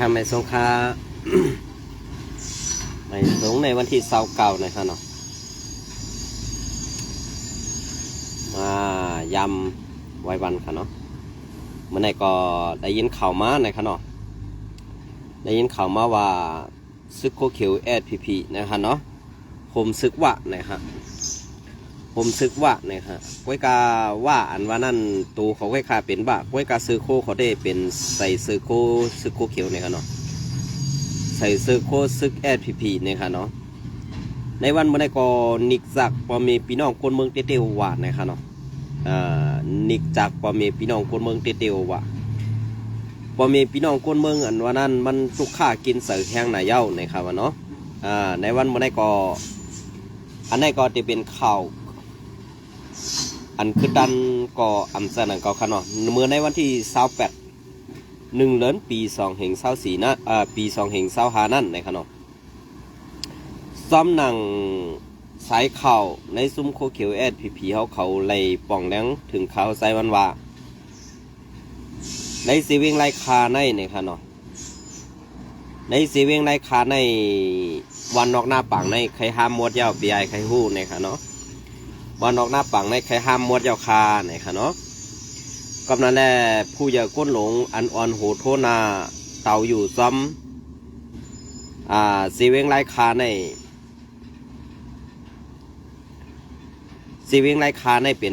ทำในสงขลา ในสงในวันที่29นะครับเนาะมายำไว้วันค่ะเนาะเมื่อไหร่ก็ได้ยินข่าวมานะครับเนาะได้ยินข่าวมาว่าซึกโคเขียวSPPนะครับเนาะผมซึกว่านะครับผมซึกว่านะครับไว้กาว่าอันว่านั่นตูเขาไว้คาเป็นบ้าไว้กาซื้อโคเขาได้เป็นใส่ซื้อโคซึกโคเขียวนะครับเนาะใส่ซื้อโคซึกSPPนะครับเนาะในวันเมื่อไหร่ก็นิกจากพอมีพี่น้องคนเมืองเตี้ยวๆว่านะครับเนาะนิกจากพอมีพี่น้องคนเมืองเตี้ยวๆว่าพอมีพี่น้องคนเมืองอันว่านั้นมันทุกข้ากินเสือแห้งหน่าเย้านะครับว่าเนาะในวันเมื่อไหร่ก็อันนี้ก็จะเป็นข่าวอันคือดันก็อันเสนอก็ขนาดเมื่อในวันที่28 1 เดือนปี2024นะปี2025นั่นในขนาดซ้ำหนังสายข่าวในซุ้มโคเขียวSPPเขาเลยป่องแรงถึงข่าวใส่วันว่าในสีเวงไรคาในขนาดในสีเวงไรคาในวันนอกหน้าปังในใครห้ามมดยาวปีไอใครหู้ในขนาดวันนอกหน้าปังในใครห้ามมดยาวคาในขนาดกำนันแลผู้ใหญ่ก้นหลงอันอ่อนโหโทนาเต่าอยู่ซ้ำสีเวงไรคาในสีเวงไรคาในเป็น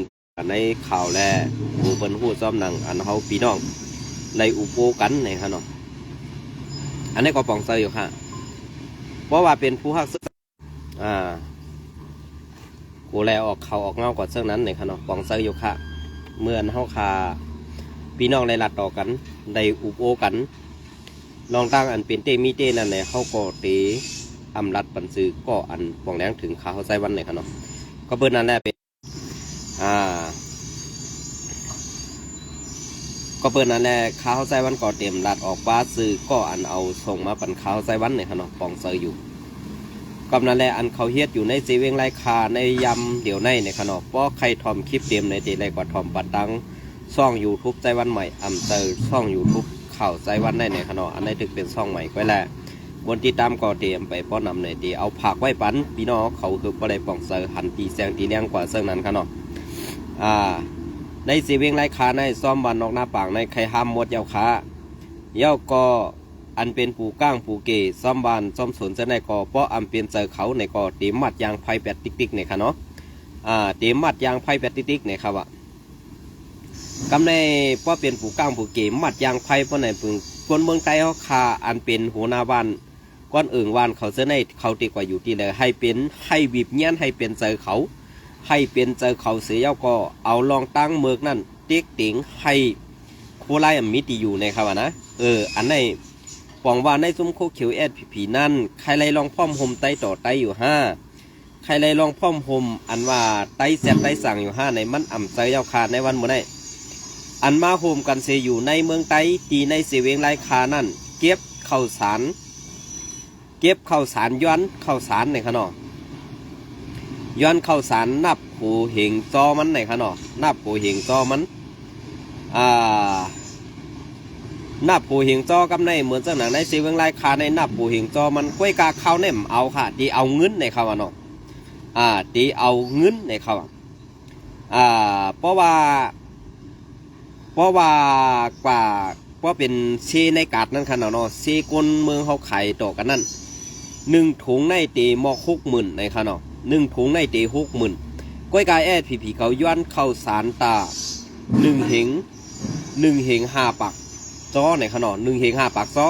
ในข่าวแลผู้เป็นผู้ซ้อมหนังอันเขาพี่น้องในอุโปกันในขนาดอันนี้ก็ปองเซอร์อยู่ค่ะเพราะว่าเป็นผู้ฮักซึกกูแลออกเขาออกเงาก่อนเสื้อนั้นในขนาดปองเซอร์อยู่ค่ะเมื่อเฮาคาพี่น้องในรัดต่อกันในอุโปกันลองตั้งอันเป็นเตมีเตนั่นแหละเขาก็เตอำรัดปันซื้อก็อันปองแรงถึงขาเขาใส่วันในขนาดก็เปิดนั่นแหละเป็นก็เปิดนั่นแหละข้าวไส้วันก่อเต็มรัดออกบ้าซื้อก็อันเอาส่งมาปั่นข้าวไส้วันเนี่ยขนาดปองเซอร์อยู่ก็นั่นแหละอันเขาเฮ็ดอยู่ในเซเว่นไรคาในยำเดี๋ยวในขนาดเพราะใครทอมคลิปเต็มในเจไรกว่าทอมปัดตังซ่องยูทูบไส้วันใหม่เตอร์ซ่องยูทูบข่าวไส้วันได้ในขนาดอันนี้ถึงเป็นซ่องใหม่ก็แหละบนที่ตามก่อเตรียมไปป้อนนำในตีเอาผักไว้ปันพี่น้องเขาคือก็ได้ปองเซอร์หันตีแซงตีแรงกว่าเสื้อนั้นขนาดในสีเวงไรคาในซ้อมบันนอกหน้าปางในใครห้ามมดเย้าขาเย้าก็อันเป็นปูก้างปูเกซ้อมบานซ้อมสนจะในก่อเพราะอันเป็นเจอเขาในก่อเตมัดยางไพ่แปดติ๊กๆเนี่ยค่ะเนาะเตมัดยางไพ่แปดติ๊กๆเนี่ยครับว่ากำในเพราะเป็นปูก้างปูเกมัดยางไพ่เพราะในปึงคนเมืองใต้เขาคาอันเป็นหัวหน้าบ้านก้อนอื่นวานเขาเสื้อในเขาตีกว่าอยู่ที่เลยให้เป็นให้บีบเงี้ยนให้เป็นเจอเขาให้เป็นเจอเขาเสียเย้าก็เอาลองตั้งเมือกนั่นติ๊กติ๋งให้โคไลมิติอยู่ในครับนะอันในปองว่าในซุ้มโคเขียวSPPนั่นใครไรลองพ่อมหมไตต่อไตอยู่5ใครไรลองพ่อมหมอันว่าไตแสบไตสั่งอยู่5ในมันอ่ำเจอเย้าคาในวันเมื่อไอันมาโฮมกันเสียอยู่ในเมืองไตตีในเสเวงไรคานั่นเก็บข้าวสารย้อนข้าวสารในขนอย้อนข้าวสารนับผูเหงจอมันในขนอนับผูเหงจอมันนับผูเหงจอกำในเหมือนเจ้าหนังในเซเว่นไรคาในนับผูเหงจอมันกล้วยกาข้าวเนี่ยเอาค่ะดีเอาเงินในเขาเนาะดีเอาเงินในเขาเพราะว่ากว่าเป็นเชในกาดนั่นขนาดเนาะเชกลเมืองเขาขายต่อกันนั่น1 ถุงในตีมอก60,000ในขนาด1 ถุงในตี60,000กล้วยกาSPPเขาย้อนข้าวสารตา1 เหง5 ปักจ้อในขนาด1 เหง5 ปักจ้อ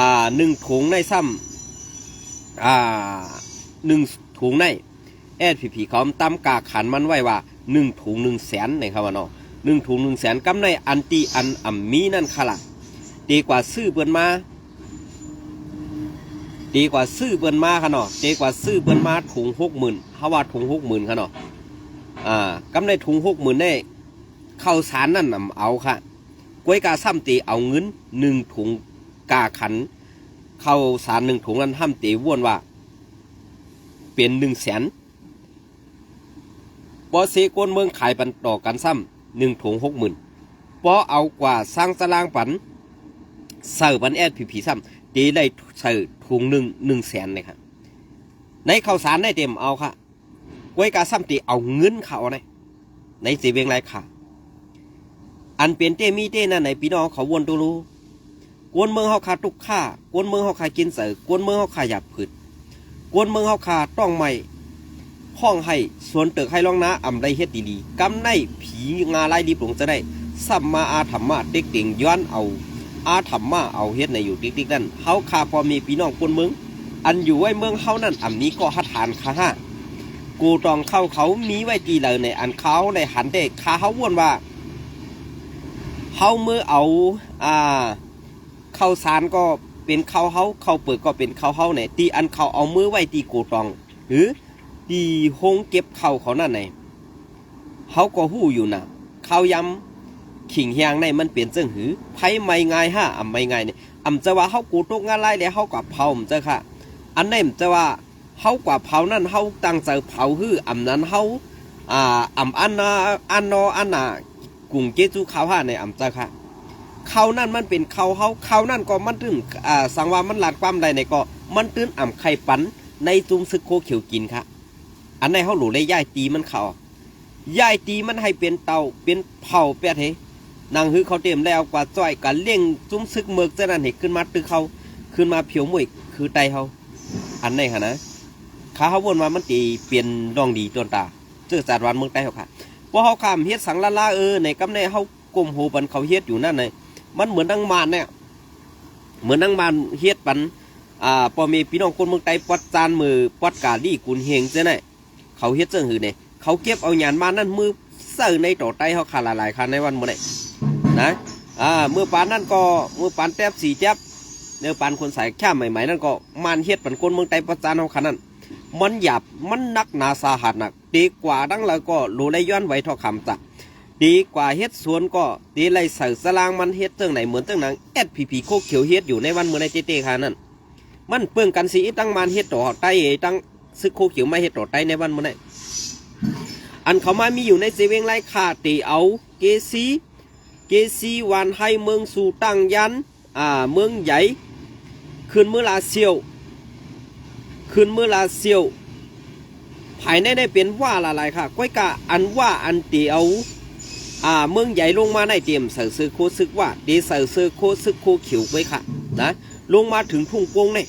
1 ถุงในซ้ำ1 ถุงในSPPเขาตั้มกาขันมันไว้ว่า1 ถุง 100,000ในครับว่าเนาะ1 ถุง 100,000กำในอันตีอันมีนั่นขละดีกว่าซื้อเบิ่นมาค่ะเนาะดีกว่าซื้อเบิ่นมาถุง60,000เขาว่าถุง60,000ค่ะเนาะกำในถุง60,000ได้ข้าวสารนั่นเอาค่ะกล้วยกาซ้ำตีเอาเงิน1 ถุงกาขันข้าวสาร1 ถุงนั้นห้ำตีว่นว่าเป็น100,000พอเสกวนเมืองขายปันต่อกันซ้ำ1 ถุง60,000พอเอากว่าสร้างตารางปัน เสิร์ฟบันแอดผีซ้ำตีได้เสิร์ฟถุง100,000เลยครับในข้าวสารได้เต็มเอาค่ะไว้กาซ้ำตีเอาเงินเขาในสีเวงไรค่ะอันเปลี่ยนเตมีเตนั่นในพี่น้องเขาวนตัวรู้กวนเมืองเขาขาตุกข้ากวนเมืองเขาขากินเสิร์ฟกวนเมืองเขาขาหยาบผืดกวนเมืองเขาขาต้องใหม่ห้องให้ส่วนเติกให้ร้องน้าอ่ำได้เฮ็ดดีๆกำในผีงาไล่ดีปลงจะได้สัมมาอาธรรมะเด็กเก่งย้อนเอาอาธรรมะเอาเฮ็ดในอยู่ติ๊กๆนั่นเฮาคาพอมีพี่น้องกวนเมืองอันอยู่ไว้เมืองเฮานั่นอ่ำนี้ก็หัดฐานคาห้ากูตองเข้าเขามีไว้ตีเลยในอันเขาในหันเด็กคาเขาวนว่าเฮาเมื่อเอาข้าวสารก็เป็นข้าวเฮาข้าวเปลือกก็เป็นข้าวเฮาเนี่ยตีอันเขาเอามือไว้ตีกูตองหรือตีหงเก็บข้าวเขานั่นไหนเฮาก็หู้อยู่นะข้าวยำขิงเฮียงในมันเปลี่ยนเจ้งหือไผไม่ง่ายไม่ง่ายเนี่ยจะว่าเฮากูตกงานไรแล้วเฮากว่าเผาเจ้าค่ะอันนี้จะว่าเฮากว่าเผานั่นเฮาตั้งใจเผาหื้อนั้นเฮาอันน่ะกุ้งเจจูข้าวในเจ้าค่ะเขานั่นมันเป็นเขานั่นก็มันตื้นสังว่ามันหลาดความใดในก็มันตื้นไข่ปันในจุ่มซึกโคเขียวกินค่ะอันในเขาหลูได้ย่ายตีมันเขาย่ายตีมันให้เป็นเตาเป็นเผาแปดเฮนางฮือเขาเต็มแล้วกว่าจ้อยกันเลี้ยงจุ่มซึกเมือกจะนั่นเห็นขึ้นมาตื้อเขาขึ้นมาเพียวมวยคือไตเขาอันในค่ะนะขาเขาวนมามันตีเปลี่ยนดองดีตัวตาเจอจัดวันเมืองไตเขาค่ะพอเขาขามเฮ็ดสังละในกำในเขากลมโหปันเขาเฮ็ดอยู่นั่นเลยมันเหมือนดังมานเนี่ยเหมือนดังมานเฮ็ดปันพอมีพี่น้องคนเมืองไต้ปัดจานมือปัดกาดีกุนเฮงเจ้าเนี่ยเขาเฮ็ดเจ้าหือเนี่ยเขาเก็บเอาหยานมานั่นมือเสิร์ในต่อไตเขาขาหลายๆคันในวันมื้อนี้นะมือปานนั่นก็มือปานแทบ4แทบเนื้อปานคนใส่ข้ามใหม่ๆนั่นก็มานเฮ็ดปันคนเมืองไต้ปัดจานเขาคันนั้นมันหยาบมันนักหนาสาหัสหนักดีกว่าดังแล้วก็รู้ได้ย้อนไว้ทอคำจ้ะดีกว่าเฮ็ดสวนก็ดีไรใส่สลางมันเฮ็ดเจ้าไหนเหมือนเจ้าหนังSPPโคเขียวเฮ็ดอยู่ในวันมื้อในเต้ๆค่ะนั่นมันเปื้องกันสิตั้งมันเฮ็ดต่อไตตั้งซึกโคเขียวไม่เฮ็ดต่อไตในวันมื้อในอันเขามามีอยู่ในเซเว่งไรขาตีเอาเกซีวันให้เมืองสู่ตั้งยันเมืองใหญ่ขึ้นเมื่อลาเซียวภายในได้เป็นว่าอะไรค่ะก้อยกะอันว่าอันตีเอาเมืองใหญ่ลงมาในเตรียมเสือโคซึกว่าดีเสือโคซึกโคเขียวไว้ค่ะนะลงมาถึงทุ่งโป่งเนี่ย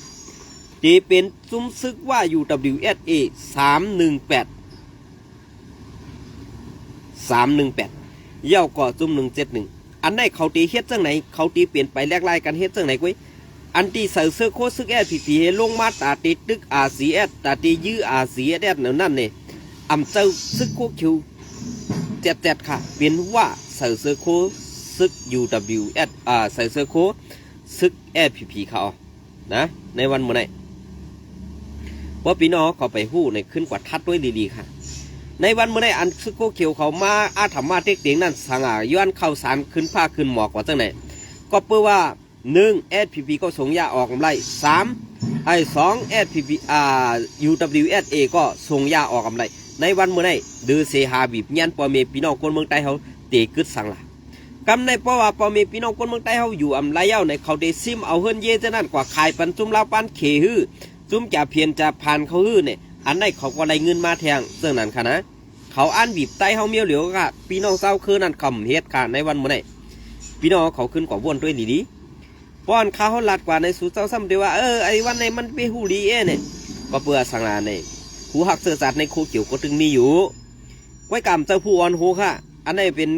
ดีเป็นซุ้มซึกว่า UWSA 318เย่าก่อซุ้ม171อันไหนเขาตีเฮ็ดจังไหนเขาตีเปลี่ยนไปแลกไล่กันเฮ็ดจังไหนกุ้ยอันตีเสือโคซึกSPPลงมาตาตีตึกRCSตาตียื้อRCSนั่นเนี่ยเจ้าซึกโคเขียวเจ็ดค่ะเป็นว่าเสือโคซึก UWS เสือโคซึกSPP เขานะในวันเมื่อไหร่ว่าพี่น้องเขาไปหู้ในขึ้นกว่าทัดด้วยดีๆค่ะในวันเมื่อไหร่อันซึกโคเขียวเขามาธรรมะเต็กๆนั่นสังย้อนเข้าสารขึ้นผ้าขึ้นหมอกกว่าจังไหนก็เพื่อว่า1 SPP ก็ส่งยาออกกำไร2 SPP UWSA ก็ส่งยาออกกำไรในวันเมื่อไหร่ดื้อเสียหาบีบยันปอเมพี่น้องคนเมืองใต้เขาเตะกึศสังละกำในเพราะว่าปอเมพี่น้องคนเมืองใต้เขาอยู่ไรเย้าในเขาได้ซิมเอาเฮิรนเย่จะนั่นกว่าขายปันจุ่มลาวปันเขฮื้อจุ่มจะเพียนจะผ่านเขาฮื้อเนี่ยอันไหนเขาก็ได้เงินมาแทงเสื่องนั้นค่ะนะเขาอันบีบไต้เขาเมียวเหลียวค่ะพี่น้องเศร้าคือนั่นคำเฮ็ดค่ะในวันเมื่อไหร่พี่น้องเขาขึ้นกว่าวนด้วยดีๆป้อนข้าวเขาลัดกว่าในสู่เจ้าซ้ำเดียวว่าไอ้วันในมันไปหูดีเนี่ยก็เปื่อสังลาในหูหักเสือสัตว์ในโคเขียวก็ถึงมีอยู่ไว้กำเจ้าผู้อ่อนโหค่ะอันนี้เป็น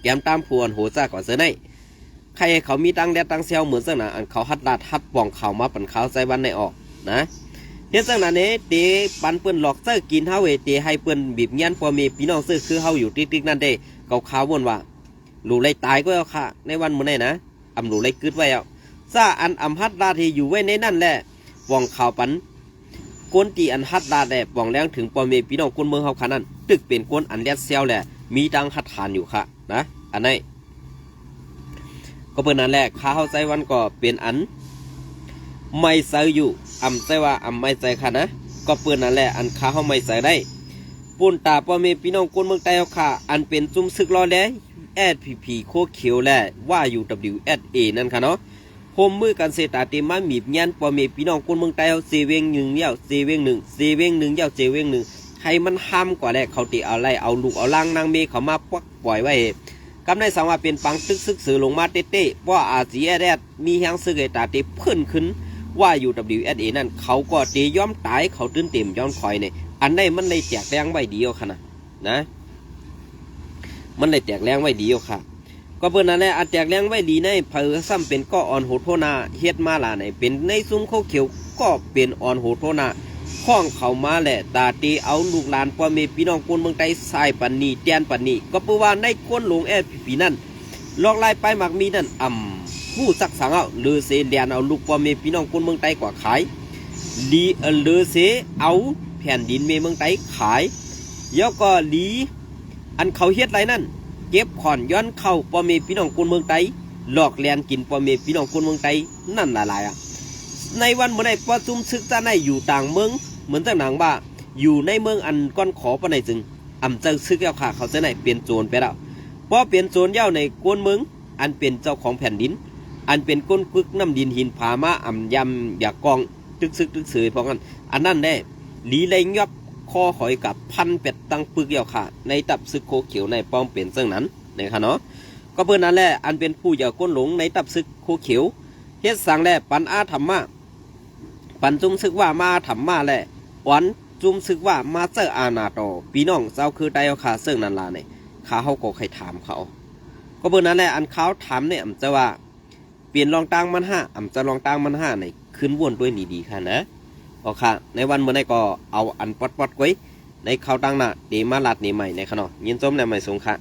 แกมตามผู้อ่อนโหจ้าก่อนเสือในใครเขามีตังแดดตังเซลเหมือนเสือน่ะอันเขาฮัดลาดฮัดป่องเขามาปั่นเขาใจวันในออกนะเฮ็ดจังนั้นเตะปันเปิ้นหลอกเสื้อกินเฮาเตะให้เปิ้นบีบยันพอมีพี่น้องซื้อคือเฮาอยู่ติ๊กๆนั่นเด้เขาข่าววนว่าหลูไรตายก็เอาค่ะในวันมื้อนี้นะหลูไรกึดไว้เอาซาอันฮัดลาที่อยู่ไว้ในนั่นแหละป่องเขาปันก้นตีอันฮัดลาแดบป่องแรงถึงพอมีพี่น้องคนเมืองเฮาค่ะนั่นตึกเป็นก้นอันแดดเซลแหละมีดังฮัดฐานอยู่ค่ะนะอันนี้ก็เปิ้นนั่นแหละข้าเฮาใจวันก็เป็นอันไม่ใส่อยู่ใจว่าไม่ใส่ค่ะนะก็เปิ้นนั่นแหละอันข้าเฮาไม่ใส่ได้ปุ่นตาปอมีพี่น้องคนเมืองใต้เฮาค่ะอันเป็นจุ่มซึกรอแล SPP โคเขียวและว่า UWSA นั่นค่ะเนาะพมมือกันเสตาเตมามีบยันปอเมพี่น้องคนเมืองใต้เฮาเซเวง1เย้าเซเวง1เซเวง1เย้าเซเวง1ให้มันห้ามกว่าแลเขาติเอาไล่เอาลูกเอาล่างนางเมเขามาปวักปล่อยไว้กำได้สังว่าเป็นปังตึกซึกสือลงมาเต้ๆว่าอาซีแอดมีแฮงซึกไอตาเตเพิ่นขึ้นว่า UWSA นั่นเขาก็เตยอมตายเขาตื่นเต็มย้อนคอยเนี่ยอันใดมันเลยแจกแรงไว้เดียวขนาดนะมันเลยแจกแรงไว้เดียวค่ะก็เพิ่นนั่นแหละอันแจกแรงไว้ดีในเผอซ้ำเป็นก็อ่อนโหดโทนาเฮ็ดมาล่ะในเป็นในซุ้มเขาเขียวก็เป็นอ่อนโหดโทนาข้องเขามาแหละตาตีเอาลูกหลานพ่อแม่พี่น้องคนเมืองใต้ทรายปันนี้แตนปันนี้ก็เพราะว่าในก้นหลงSPPนั่นลอกลายไปมักมีนั่นผู้สักสังเอาเลือเสเลียนเอาลูกพ่อแม่พี่น้องคนเมืองใต้กว่าขายลีเลือเสเอาแผ่นดินเมืองใต้ขายแล้วก็ลีอันเขาเฮ็ดไรนั่นเก็บขอนย้อนเข้าพ่อแม่พี่น้องคนเมืองใต้หลอกแลนกินพ่อแม่พี่น้องคนเมืองใต้นั่นหลายๆในวันเมื่อใดประชุมศึกษาในอยู่ต่างเมืองเหมือนต่างหนังบ้าอยู่ในเมืองอันก้อนขอปะในจึงเจ้าซึกเจ้าขาเขาจะไหนเปลี่ยนโจรไปแล้วเพราะเปลี่ยนโจรเย้าในกวนเมืองอันเป็นเจ้าของแผ่นดินอันเป็นก้นกึกน้ำดินหินผามายำอยากกองตึกซึกตึกเสยเพราะงั้นอันนั้นได้หลีเลยยับคอหอยกับพันเป็ดตั้งปึกเย้าขาในตับซึกโคเขียวในป้อมเป็นเสื่องนั้นนะครับเนาะก็เพื่อนนั้นแหละอันเป็นผู้อย่าก้นหลงในตับซึกโคเขียวเฮ็ดสั่งแหละปันอาธรรมะปันจุมซึกว่ามาธรรมะแหละวันจุมซึกว่ามาเจออาณาโตพี่น้องเจ้าคือได้เอาขาเสื่องนันลาเนี่ยขาเขาก็ใครถามเขาก็เพื่อนนั้นแหละอันเขาถามเนี่ยจะว่าเปลี่ยนรองตังมันห้าจะรองตังมันห้าเนี่ยขึ้นวนด้วยดีๆค่ะนะโอเคในวันเมื่อไหร่ก็เอาอันปอดๆไว้ในเขาตังน่ะเดมาลัดนี่ใหม่ในขนมยินจมในใหม่สงค่ะ